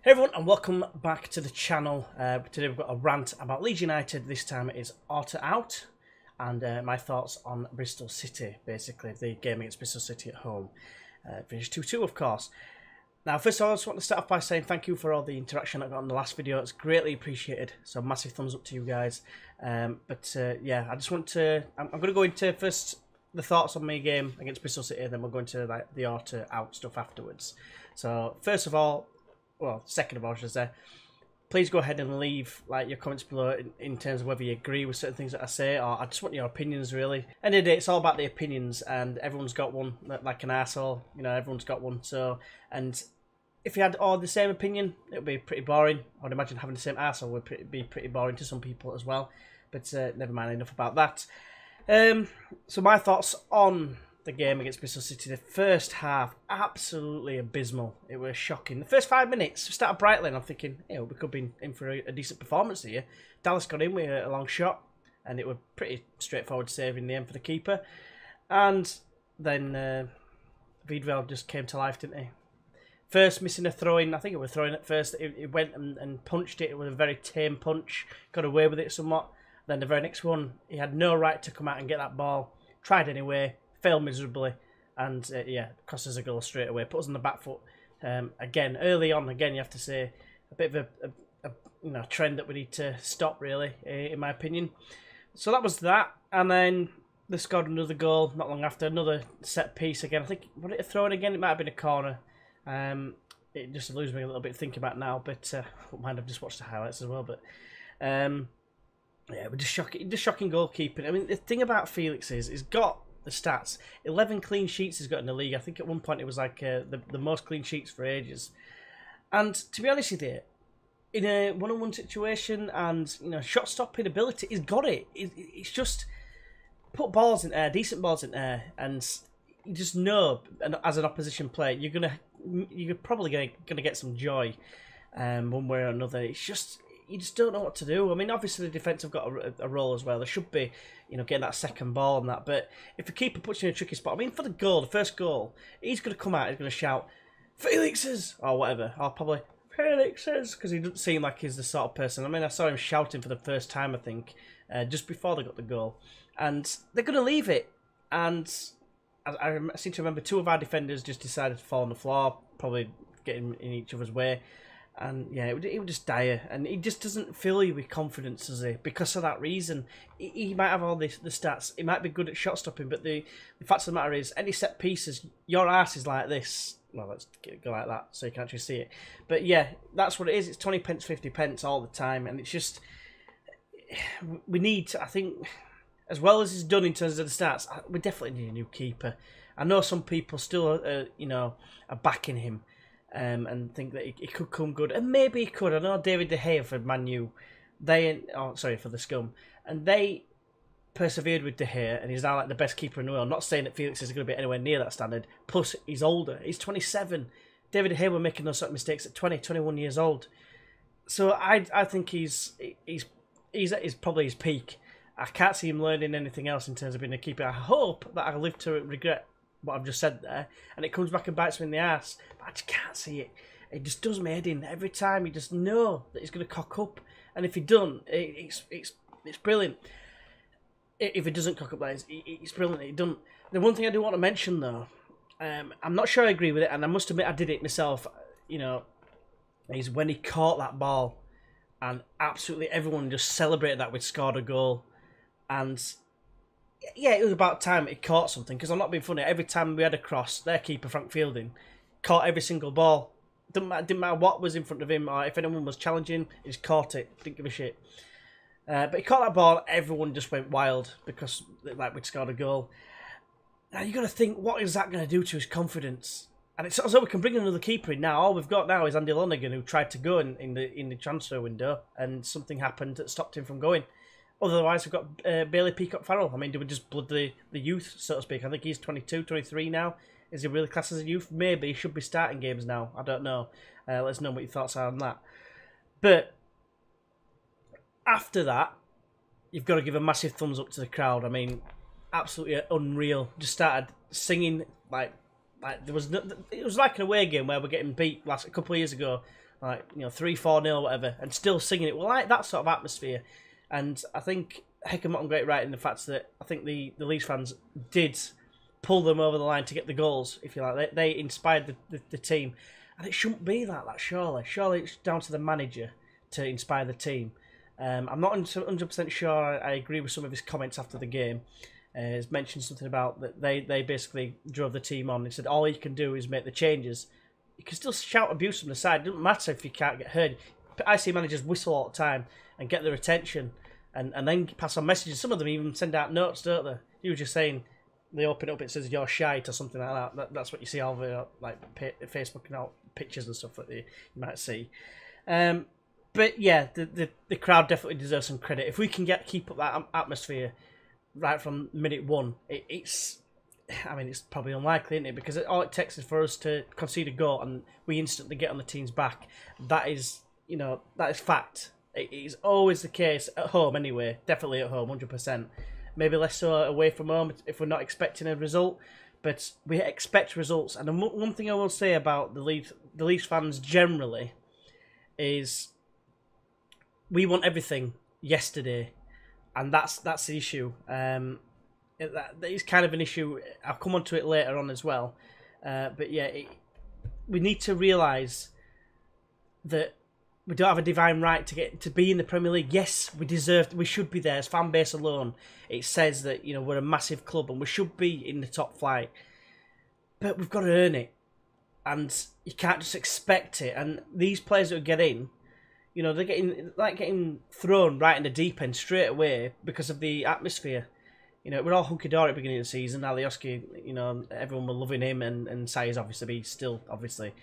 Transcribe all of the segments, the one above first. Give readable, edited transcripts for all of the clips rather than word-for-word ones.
Hey everyone, and welcome back to the channel. Today we've got a rant about Leeds United. This time it is Orta out, and my thoughts on Bristol City, basically the game against Bristol City at home. Finished 2-2, of course. Now, first of all, I just want to start off by saying thank you for all the interaction I got in the last video. It's greatly appreciated, so massive thumbs up to you guys. Yeah, I just want to... I'm going to go into first the thoughts on my game against Bristol City, and then we'll go into like the Orta out stuff afterwards. So, first of all, well, second of all, I should say, please go ahead and leave like your comments below in terms of whether you agree with certain things that I say, or I just want your opinions, really. End of the day, it's all about the opinions, and everyone's got one, like an arsehole, you know, everyone's got one. So, and if you had all the same opinion, it would be pretty boring. I would imagine having the same arsehole would be pretty boring to some people as well, but never mind, enough about that. So my thoughts on the game against Bristol City. The first half, absolutely abysmal. It was shocking. The first 5 minutes, we started brightly, and I'm thinking, you know, we could be in for a decent performance here. Dallas got in with a long shot, and it was pretty straightforward save in the end for the keeper. And then Vidvel just came to life, didn't he? First missing a throw-in, I think it was throwing at first. It went and punched it. It was a very tame punch. Got away with it somewhat. Then the very next one, he had no right to come out and get that ball. Tried anyway. Failed miserably, and yeah, cost us a goal straight away. Put us on the back foot again. Early on, again, you have to say a bit of a trend that we need to stop, really, in my opinion. So that was that, and then they scored another goal not long after. Another set piece again. I think was it a throw in again? It might have been a corner. It just loses me a little bit to think about now, but I don't mind. I've just watched the highlights as well, but yeah, we're just shocking goalkeeping. I mean, the thing about Felix is he's got the stats. 11 clean sheets he's got in the league. I think at one point it was like the most clean sheets for ages. And to be honest with you, in a one-on-one situation and, you know, shot-stopping ability, he's got it. It's just put balls in air, decent balls in air, and you just know, and as an opposition player, you're probably gonna get some joy, one way or another. It's just, you just don't know what to do. I mean, obviously the defence have got a role as well. They should be, you know, getting that second ball and that. But if the keeper puts you in a tricky spot, I mean, for the goal, the first goal, he's going to come out, he's going to shout, Felix's, or whatever, or probably Felix's, because he doesn't seem like he's the sort of person. I mean, I saw him shouting for the first time, I think, just before they got the goal. And they're going to leave it. And I seem to remember two of our defenders just decided to fall on the floor, probably getting in each other's way. And yeah, it would just dire, and he just doesn't fill you with confidence, does he? Because of that reason, he might have all the stats. He might be good at shot stopping, but the fact of the matter is, any set pieces, your arse is like this. Well, let's go like that so you can actually see it. But yeah, that's what it is. It's 20 pence, 50 pence all the time, and it's just, we need to, I think, as well as he's done in terms of the stats, we definitely need a new keeper. I know some people still, you know, are backing him. And think that he could come good, and maybe he could. I know David De Gea for Man U, for the Scum, and they persevered with De Gea, and he's now like the best keeper in the world. I'm not saying that Felix is going to be anywhere near that standard. Plus, he's older. He's 27. David De Gea were making those sort of mistakes at 20, 21 years old. So I think he's at probably his peak. I can't see him learning anything else in terms of being a keeper. I hope that I live to regret what I've just said there, and it comes back and bites me in the ass, but I just can't see it. It just does my head in every time. You just know that he's going to cock up, and if he doesn't, it's brilliant. If he doesn't cock up, it's brilliant. He doesn't. The one thing I do want to mention though, I'm not sure I agree with it, and I must admit I did it myself. You know, is when he caught that ball, and absolutely everyone just celebrated that we'd scored a goal, and yeah, it was about time he caught something, because I'm not being funny. Every time we had a cross, their keeper, Frank Fielding, caught every single ball. Didn't matter what was in front of him, or if anyone was challenging, he just caught it. Didn't give a shit. But he caught that ball, everyone just went wild, because like we'd scored a goal. Now you got to think, what is that going to do to his confidence? And it's as though we can bring another keeper in now. All we've got now is Andy Lonergan, who tried to go in the transfer window, and something happened that stopped him from going. Otherwise, we've got Bailey Peacock-Farrell. I mean, do we just blood the youth, so to speak? I think he's 22, 23 now. Is he really classed as a youth? Maybe he should be starting games now. I don't know. Let us know what your thoughts are on that. But after that, you've got to give a massive thumbs up to the crowd. I mean, absolutely unreal. Just started singing like there was no, it was like an away game where we're getting beat a couple of years ago. like 3-4-0 whatever, and still singing it. We like that sort of atmosphere, and I think Heckermott got it right in the fact that I think the Leeds fans did pull them over the line to get the goals, if you like. They inspired the team, and it shouldn't be like that. Surely it's down to the manager to inspire the team. I'm not 100% sure I agree with some of his comments after the game. He's mentioned something about that they basically drove the team on. He said all you can do is make the changes. You can still shout abuse from the side. It doesn't matter if you can't get heard. I see managers whistle all the time and get their attention and then pass on messages. Some of them even send out notes, don't they? You were just saying they open it up, it says you're shite or something like that. That's what you see all over like Facebook and all pictures and stuff that you might see. But yeah, the crowd definitely deserves some credit. If we can keep up that atmosphere right from minute one, it's probably unlikely, isn't it? Because all it takes is for us to concede a goal and we instantly get on the team's back. That is fact. It is always the case at home anyway. Definitely at home, 100%. Maybe less so away from home if we're not expecting a result. But we expect results. And the one thing I will say about the Leeds fans generally is we want everything yesterday, and that's the issue. That is kind of an issue. I'll come on to it later on as well. But yeah, we need to realise that we don't have a divine right to be in the Premier League. Yes, we should be there as fan base alone. It says that we're a massive club and we should be in the top flight, but we've got to earn it, and you can't just expect it. And these players that get in, they're getting thrown right in the deep end straight away because of the atmosphere. We're all hunky-dory at the beginning of the season. Alioski, everyone were loving him, and Sayers obviously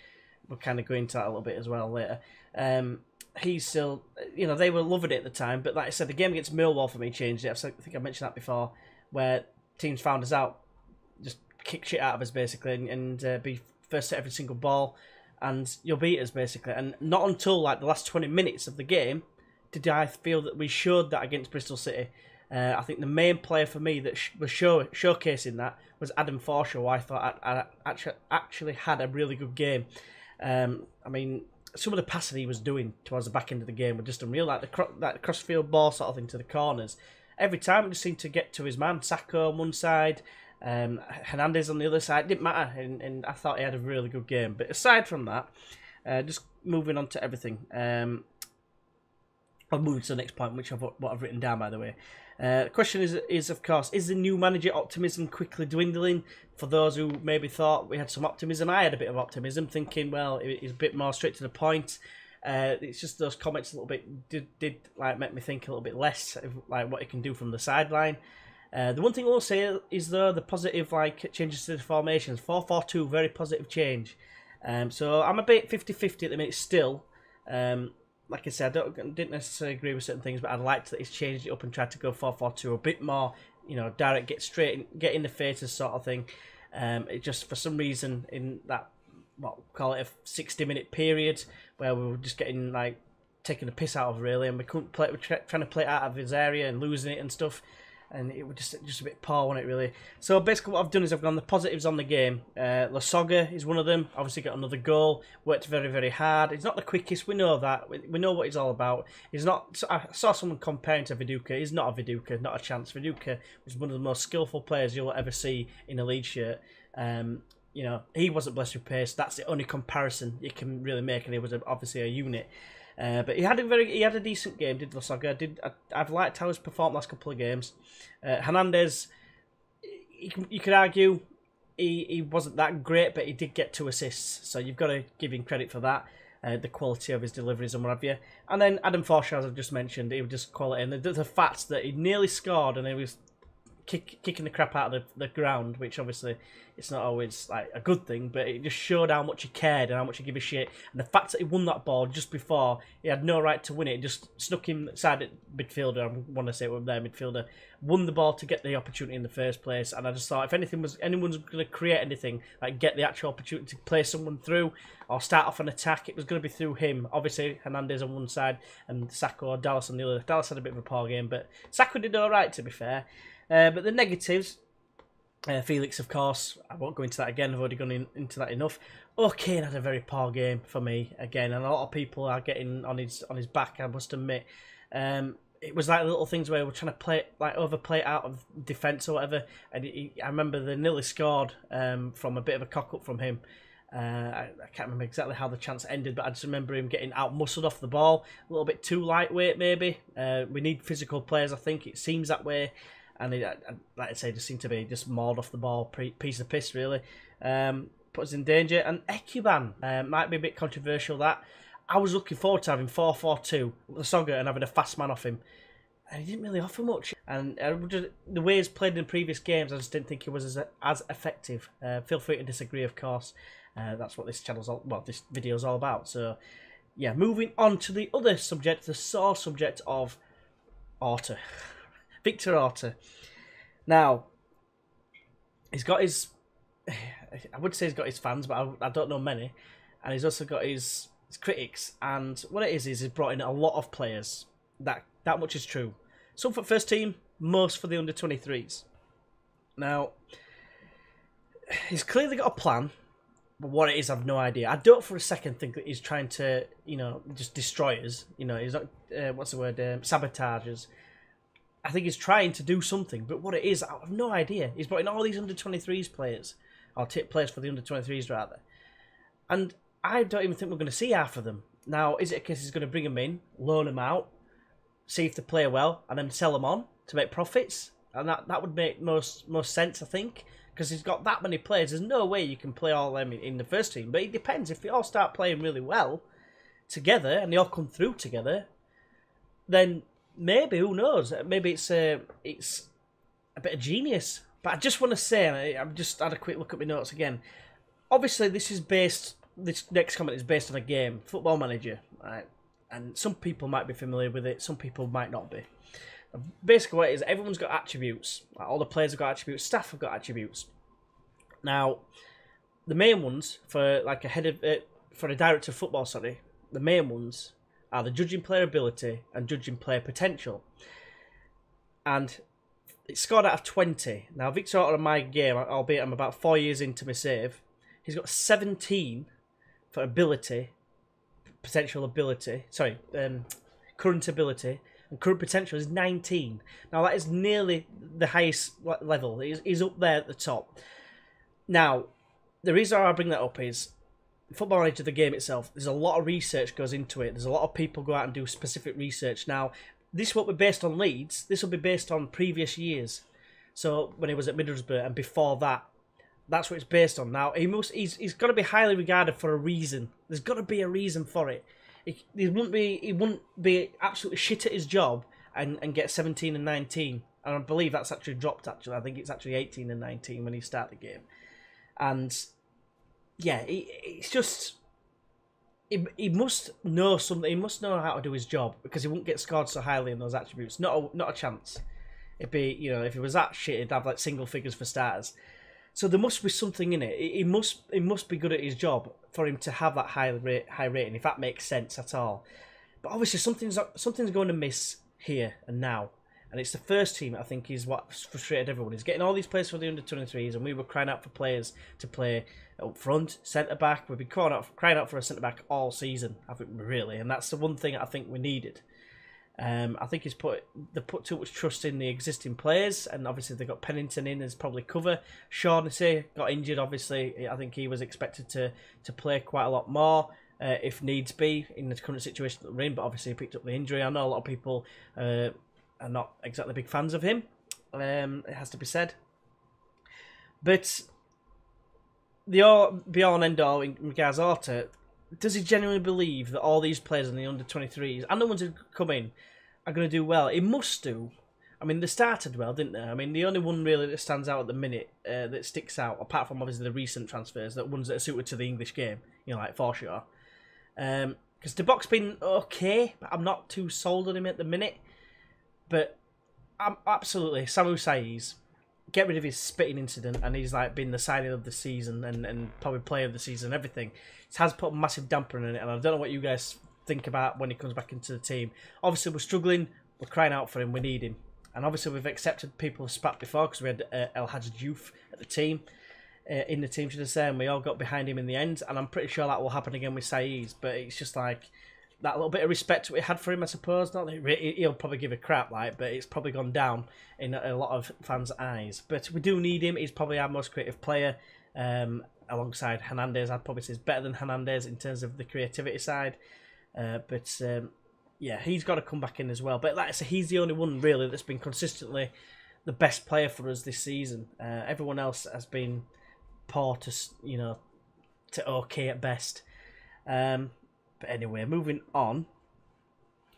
we'll kind of go into that a little bit as well later. He's still, they were loving it at the time, but like I said, the game against Millwall for me changed it. I think I mentioned that before, where teams found us out, just kick shit out of us basically, and be first to every single ball, and you'll beat us basically. And not until like the last 20 minutes of the game did I feel that we showed that against Bristol City. I think the main player for me that was showcasing that was Adam Forshaw, who I thought I actually had a really good game. Some of the passing he was doing towards the back end of the game were just unreal, like the crossfield ball sort of thing to the corners. Every time it just seemed to get to his man. Sacco on one side, Hernandez on the other side. It didn't matter, and I thought he had a really good game. But aside from that, just moving on to everything. I'll move to the next point, what I've written down, by the way. The question is, of course, is the new manager optimism quickly dwindling? For those who maybe thought we had some optimism, I had a bit of optimism, thinking, well, he's a bit more straight to the point. It's just those comments a little bit did like make me think a little bit less of like what he can do from the sideline. The one thing I will say is though the positive changes to the formations. 4-4-2, very positive change. So I'm a bit 50-50 at the minute still. Like I said, I didn't necessarily agree with certain things, but I liked that he's changed it up and tried to go 4-4-2 a bit more, direct, get in the faces sort of thing. It just, for some reason, in that, call it a 60-minute period, where we were just getting, taking the piss out of, really, and we couldn't play, we were trying to play it out of his area and losing it and stuff. And it was just a bit poor, wasn't it, really? So basically what I've done is I've gone the positives on the game. Lasoga is one of them. Obviously got another goal. Worked very, very hard. He's not the quickest. We know that. We know what he's all about. He's not. I saw someone comparing to Viduka. He's not a Viduka. Not a chance. Viduka was one of the most skillful players you'll ever see in a Leeds shirt. He wasn't blessed with pace. That's the only comparison you can really make, and he was obviously a unit. But he had a decent game, did Lasoga. I've liked how he's performed last couple of games. Hernandez, you could argue he wasn't that great, but he did get 2 assists, so you've got to give him credit for that. The quality of his deliveries and what have you. And then Adam Forshaw, as I've just mentioned, he was just quality, and the fact that he nearly scored and he was kicking the crap out of the ground, which obviously it's not always a good thing, but it just showed how much he cared and how much he gave a shit. And the fact that he won that ball just before he had no right to win it, just snuck him side at midfielder. I want to say it was their midfielder, won the ball to get the opportunity in the first place. And I just thought if anyone's going to create anything, get the actual opportunity to play someone through or start off an attack, it was going to be through him. Obviously Hernandez on one side and Sacco or Dallas on the other. Dallas had a bit of a poor game, but Sacco did all right, to be fair. But the negatives, Felix, of course, I won't go into that again. I've already gone into that enough. Kane had a very poor game for me again, and a lot of people are getting on his back, I must admit. It was like little things where we're trying to overplay it out of defence or whatever. And I remember they nearly scored from a bit of a cock up from him. I can't remember exactly how the chance ended, but I just remember him getting out muscled off the ball, a little bit too lightweight maybe. We need physical players, I think. It seems that way. And like I say, just seem to be just mauled off the ball, piece of piss really. Put us in danger. And Ekuban might be a bit controversial. That I was looking forward to having 4-4-2 with the Soga and having a fast man off him, and he didn't really offer much. And the way he's played in previous games, I just didn't think he was as effective. Feel free to disagree, of course. That's what this this video is all about. So yeah, moving on to the other subject, the sore subject of Orta. Victor Orta. Now, he's got his... I would say he's got his fans, but I don't know many. And he's also got his critics. And what it is he's brought in a lot of players. That much is true. Some for first team, most for the under-23s. Now, he's clearly got a plan. But what it is, I've no idea. I don't for a second think that he's trying to, just destroy us. He's not, sabotage us. I think he's trying to do something, but what it is, I have no idea. He's brought in all these under-23s players, or players for the under-23s rather, and I don't even think we're going to see half of them. Now, is it a case he's going to bring them in, loan them out, see if they play well, and then sell them on to make profits? And that would make most sense, I think, because he's got that many players. There's no way you can play all them in the first team, but it depends. If they all start playing really well together, and they all come through together, then... maybe, who knows? Maybe it's a bit of genius. But I just want to say, and I've just had a quick look at my notes again. Obviously, this next comment is based on a game, Football Manager, right? And some people might be familiar with it, some people might not be. Basically, what it is, everyone's got attributes. Like, all the players have got attributes, staff have got attributes. Now, the main ones for like for a director of football, the main ones are the judging player ability and judging player potential. And it's scored out of 20. Now, Victor Orta in my game, albeit I'm about 4 years into my save, he's got 17 for ability, current ability, and current potential is 19. Now, that is nearly the highest level. He's up there at the top. Now, the reason I bring that up is, Football Manager, the game itself, there's a lot of research goes into it. There's a lot of people go out and do specific research. Now, this won't be based on Leeds. This will be based on previous years. So when he was at Middlesbrough and before that, that's what it's based on. Now, he's got to be highly regarded for a reason. There's got to be a reason for it. He wouldn't be absolutely shit at his job and get 17 and 19. And I believe that's actually dropped, actually. I think it's actually 18 and 19 when he started the game. And... yeah, it's just... He must know something. He must know how to do his job, because he won't get scored so highly in those attributes. Not a chance. It'd be, if it was that shit, he'd have like single figures for starters. So there must be something in it. He must be good at his job for him to have that high rating, if that makes sense at all. But obviously something's going to miss here and now. And it's the first team, I think, is what frustrated everyone. He's getting all these players for the under-23s, and we were crying out for players to play up front, centre-back. We've been crying out for a centre-back all season, haven't we, really? And that's the one thing I think we needed. I think they put too much trust in the existing players, and obviously they got Pennington in as probably cover. Shaughnessy got injured, obviously. I think he was expected to play quite a lot more, if needs be, in the current situation that we're in, but obviously he picked up the injury. I know a lot of people... are not exactly big fans of him, it has to be said. But the be-all and end-all in regards to Orta, does he genuinely believe that all these players in the under-23s, and the ones who come in, are going to do well? He must do. I mean, they started well, didn't they? I mean, the only one really that stands out at the minute, that sticks out, apart from obviously the recent transfers, that ones that are suited to the English game, like Forshaw. Because De Bock's been okay, but I'm not too sold on him at the minute. But I'm absolutely, Samu Saiz, get rid of his spitting incident, and he's like been the signing of the season and probably player of the season, everything. It has put a massive damper in it, and I don't know what you guys think about when he comes back into the team. Obviously, we're struggling, we're crying out for him, we need him. And obviously we've accepted people who spat before, because we had El Hadj Youth at the team, in the team, should I say, and we all got behind him in the end. And I'm pretty sure that will happen again with Saiz, but it's just like that little bit of respect we had for him, I suppose. Not that he'll probably give a crap, like, but it's probably gone down in a lot of fans' eyes. But we do need him. He's probably our most creative player, alongside Hernandez. I'd probably say he's better than Hernandez in terms of the creativity side. Yeah, he's got to come back in as well. But like I say, he's the only one really that's been consistently the best player for us this season. Everyone else has been poor to, to okay at best. But anyway, moving on.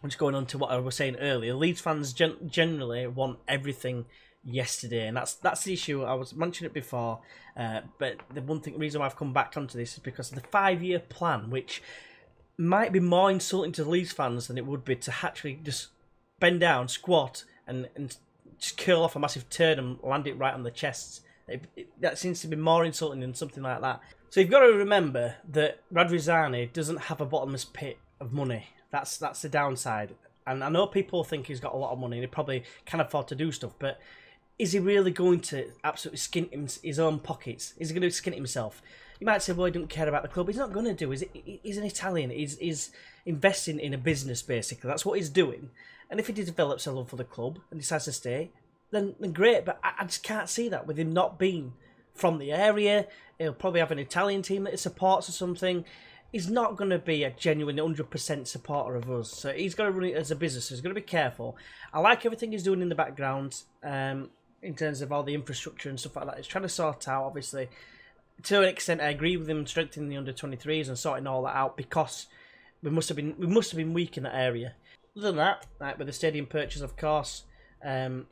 I'm just going on to what I was saying earlier. Leeds fans generally want everything yesterday, and that's the issue. I was mentioning it before, but the reason why I've come back onto this is because of the 5-year plan, which might be more insulting to Leeds fans than it would be to actually just bend down, squat, and just curl off a massive turd and land it right on the chests. That seems to be more insulting than something like that. So you've got to remember that Radrizzani doesn't have a bottomless pit of money. That's the downside. And I know people think he's got a lot of money and he probably can afford to do stuff, but is he really going to absolutely skint his own pockets? Is he going to skint himself? You might say, well, he doesn't care about the club. He's not going to do. He's an Italian. He's investing in a business, basically. That's what he's doing. And if he develops a love for the club and decides to stay, then great. But I just can't see that with him not being from the area. He'll probably have an Italian team that he supports or something. He's not going to be a genuine 100% supporter of us. So he's got to run it as a business. So he's got to be careful. I like everything he's doing in the background in terms of all the infrastructure and stuff like that. He's trying to sort out, obviously. To an extent, I agree with him strengthening the under-23s and sorting all that out, because we must have been weak in that area. Other than that, like with the stadium purchase, of course, I've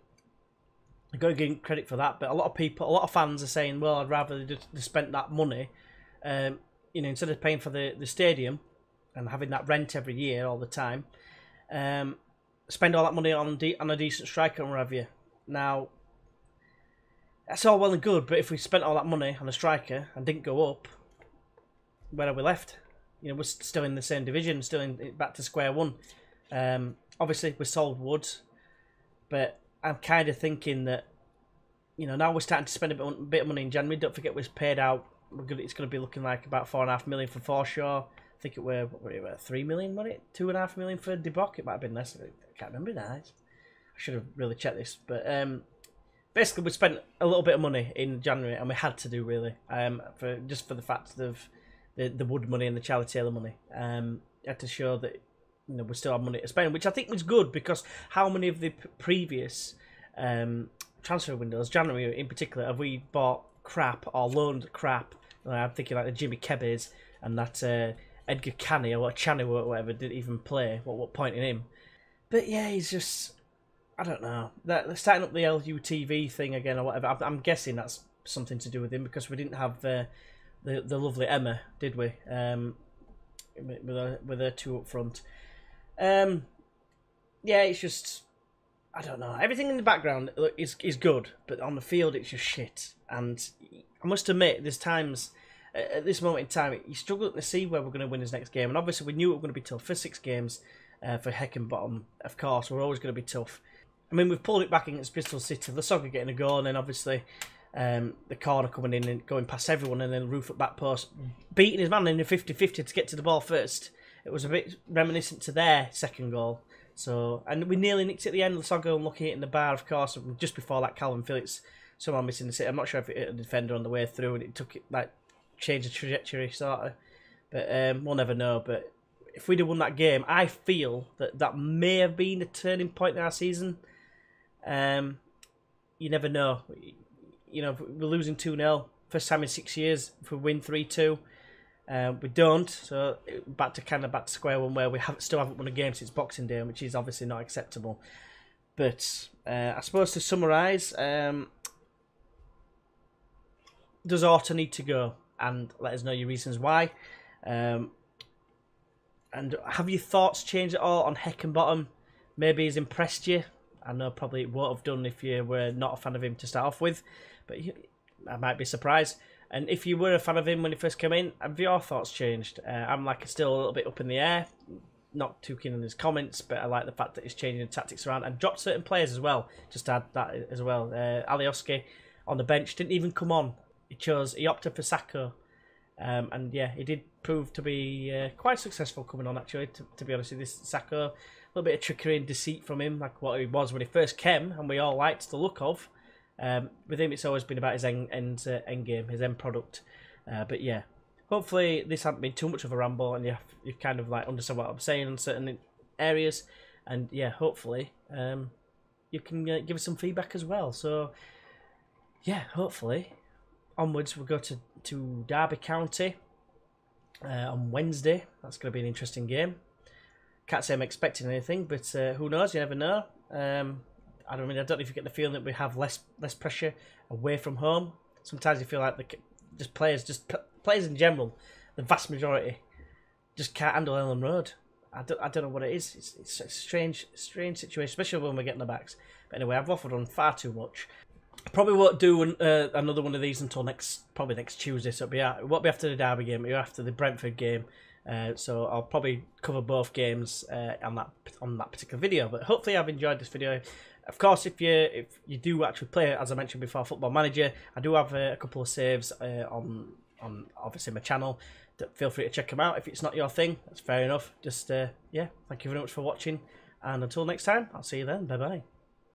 got to give him credit for that. But a lot of fans are saying, well, I'd rather they spent that money, instead of paying for the stadium and having that rent every year all the time, spend all that money on a decent striker and what have you. Now, that's all well and good, but if we spent all that money on a striker and didn't go up, where are we left? We're still in the same division, back to square one. Obviously, we sold Wood, but I'm kind of thinking that, now we're starting to spend a bit of money in January. Don't forget, we're paid out. It's going to be looking like about $4.5 million for Forshaw. I think it were 3 million, wasn't it? 2.5 million for Debok. It might have been less. I can't remember now. I should have really checked this, but. Basically, we spent a little bit of money in January, and we had to do, really, for the fact of the Wood money and the Charlie Taylor money. Had to show that we still have money to spend, which I think was good, because how many of the previous transfer windows, January in particular, have we bought crap or loaned crap? I'm thinking like the Jimmy Kebbes and that Edgar Canny or Channy or whatever didn't even play. What point in him? But yeah, he's just. I don't know. They're starting up the LUTV thing again or whatever. I'm guessing that's something to do with him, because we didn't have the lovely Emma, did we? With her two up front. Yeah, it's just, I don't know. Everything in the background is good, but on the field it's just shit. And I must admit, there's times at this moment in time you struggle to see where we're going to win his next game. And obviously we knew it was going to be tough for 6 games for Heckenbottom. Of course, we're always going to be tough. I mean, we've pulled it back against Bristol City. Lasogga getting a goal, and then obviously the corner coming in and going past everyone, and then Roof at back post, beating his man in the 50-50 to get to the ball first. It was a bit reminiscent to their second goal. So, and we nearly nicked it at the end. Lasogga unlucky in the bar, of course, just before that Calvin Phillips somehow missing the sit. I'm not sure if it hit a defender on the way through, and it took it, changed the trajectory, sort of. But we'll never know. But if we'd have won that game, I feel that may have been a turning point in our season. You never know. If we're losing 2-0, first time in 6 years. If we win 3-2, we don't. So back to square one, where we still haven't won a game since Boxing Day, which is obviously not acceptable. But I suppose to summarise, does Orta need to go? And let us know your reasons why. And have your thoughts changed at all on Heckenbottom? Maybe he's impressed you. I know probably it won't have done if you were not a fan of him to start off with, but I might be surprised. And if you were a fan of him when he first came in, have your thoughts changed? I'm still a little bit up in the air. not too keen on his comments, but I like the fact that he's changing the tactics around and dropped certain players as well. Just to add that as well. Alioski on the bench didn't even come on. He opted for Sacco. And yeah, he did prove to be quite successful coming on, actually, to be honest with this Sacco. A little bit of trickery and deceit from him, like what he was when he first came, and we all liked the look of. With him, it's always been about his end game, his end product. But yeah, hopefully this hasn't been too much of a ramble, and you've kind of like understand what I'm saying in certain areas. And yeah, hopefully you can give us some feedback as well. So yeah, hopefully onwards we'll go to Derby County on Wednesday. That's going to be an interesting game. Can't say I'm expecting anything, but who knows? You never know. I don't know if you get the feeling that we have less pressure away from home. Sometimes you feel like players in general, the vast majority, just can't handle Elland Road. I don't know what it is. It's a strange situation, especially when we're getting the backs. But anyway, I've waffled on far too much. Probably won't do another one of these until probably next Tuesday. So it won't be after the Derby game. It'll be after the Brentford game. So I'll probably cover both games on that particular video. But hopefully I've enjoyed this video. Of course, if you do actually play, as I mentioned before, Football Manager, I do have a couple of saves on obviously my channel. Feel free to check them out. If it's not your thing, that's fair enough. Just yeah, thank you very much for watching, and until next time, I'll see you then. Bye bye.